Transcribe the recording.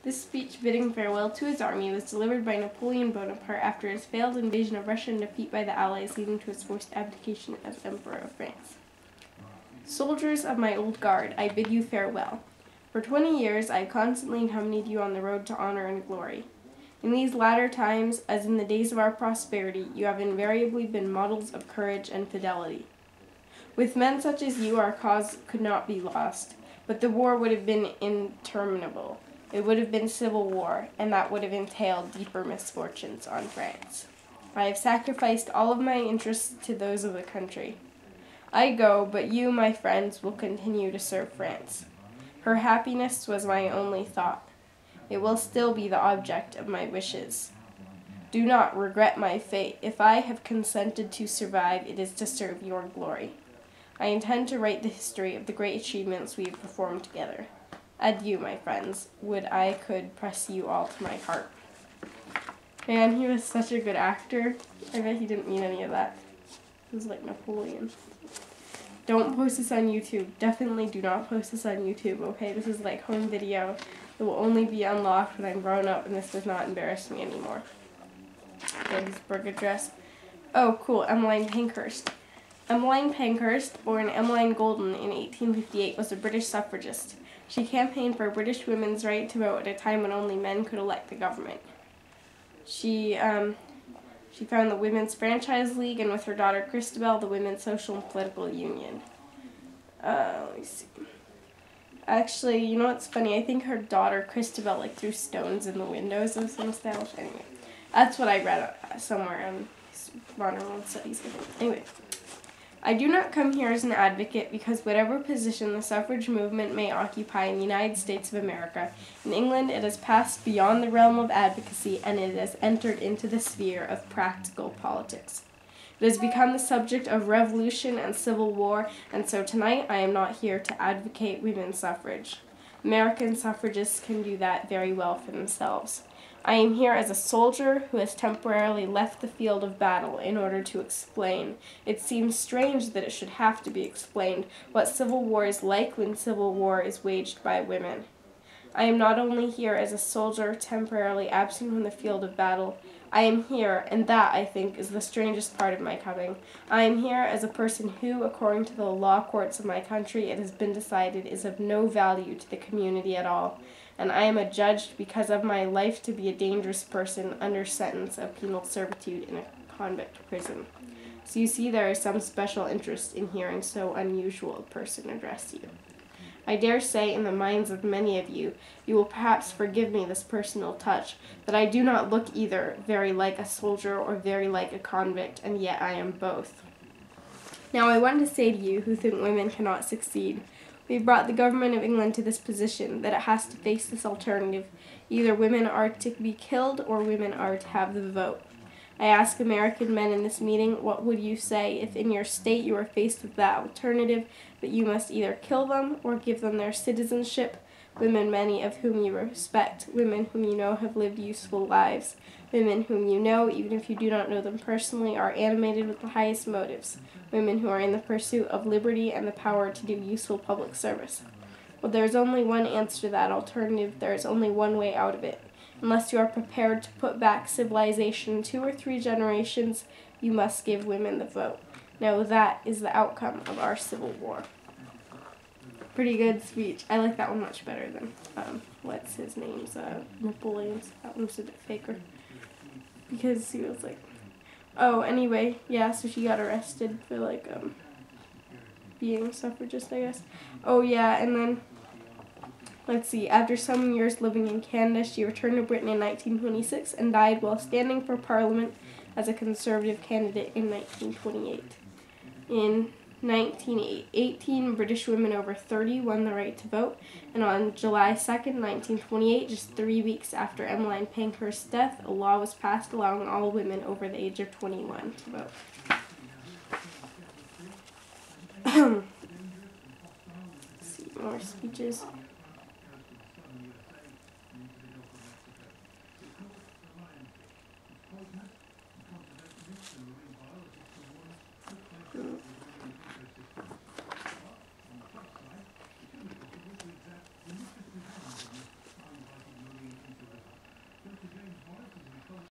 This speech bidding farewell to his army was delivered by Napoleon Bonaparte after his failed invasion of Russia and defeat by the Allies, leading to his forced abdication as Emperor of France. Soldiers of my old guard, I bid you farewell. For 20 years I have constantly accompanied you on the road to honor and glory. In these latter times, as in the days of our prosperity, you have invariably been models of courage and fidelity. With men such as you, our cause could not be lost, but the war would have been interminable. It would have been civil war, and that would have entailed deeper misfortunes on France. I have sacrificed all of my interests to those of the country. I go, but you, my friends, will continue to serve France. Her happiness was my only thought. It will still be the object of my wishes. Do not regret my fate. If I have consented to survive, it is to serve your glory. I intend to write the history of the great achievements we have performed together. Adieu, my friends. Would I could press you all to my heart. Man, he was such a good actor. I bet he didn't mean any of that. He was like Napoleon. Don't post this on YouTube. Definitely do not post this on YouTube, okay? This is like home video. It will only be unlocked when I'm grown up, and this does not embarrass me anymore. Okay, his birth address. Oh, cool. Emmeline Pankhurst. Emmeline Pankhurst, born Emmeline Golden in 1858, was a British suffragist. She campaigned for British women's right to vote at a time when only men could elect the government. She founded the Women's Franchise League, and with her daughter Christabel, the Women's Social and Political Union. Let me see. Actually, you know what's funny? I think her daughter Christabel threw stones in the windows of some establishment. Anyway, that's what I read somewhere on Modern World Studies. Anyway. I do not come here as an advocate because whatever position the suffrage movement may occupy in the United States of America, in England it has passed beyond the realm of advocacy and it has entered into the sphere of practical politics. It has become the subject of revolution and civil war, and so tonight I am not here to advocate women's suffrage. American suffragists can do that very well for themselves. I am here as a soldier who has temporarily left the field of battle in order to explain. It seems strange that it should have to be explained what civil war is like when civil war is waged by women. I am not only here as a soldier temporarily absent from the field of battle. I am here, and that, I think, is the strangest part of my coming. I am here as a person who, according to the law courts of my country, it has been decided is of no value to the community at all. And I am adjudged because of my life to be a dangerous person under sentence of penal servitude in a convict prison. So you see there is some special interest in hearing so unusual a person address you. I dare say in the minds of many of you, you will perhaps forgive me this personal touch, that I do not look either very like a soldier or very like a convict, and yet I am both. Now I want to say to you who think women cannot succeed, we have brought the government of England to this position, that it has to face this alternative. Either women are to be killed or women are to have the vote. I ask American men in this meeting, what would you say if in your state you were faced with that alternative, that you must either kill them or give them their citizenship, women many of whom you respect, women whom you know have lived useful lives, women whom you know, even if you do not know them personally, are animated with the highest motives, women who are in the pursuit of liberty and the power to do useful public service. Well, there is only one answer to that alternative. There is only one way out of it. Unless you are prepared to put back civilization 2 or 3 generations, you must give women the vote. Now that is the outcome of our civil war. Pretty good speech. I like that one much better than, what's his name's, Napoleon's. That one was a bit faker. Because he was like, oh, anyway, yeah, so she got arrested for, being a suffragist, I guess. Oh, yeah, and then, let's see, after some years living in Canada, she returned to Britain in 1926 and died while standing for Parliament as a Conservative candidate in 1928. In 1918, British women over 30 won the right to vote, and on July 2nd, 1928, just 3 weeks after Emmeline Pankhurst's death, a law was passed allowing all women over the age of 21 to vote. Let's see, more speeches.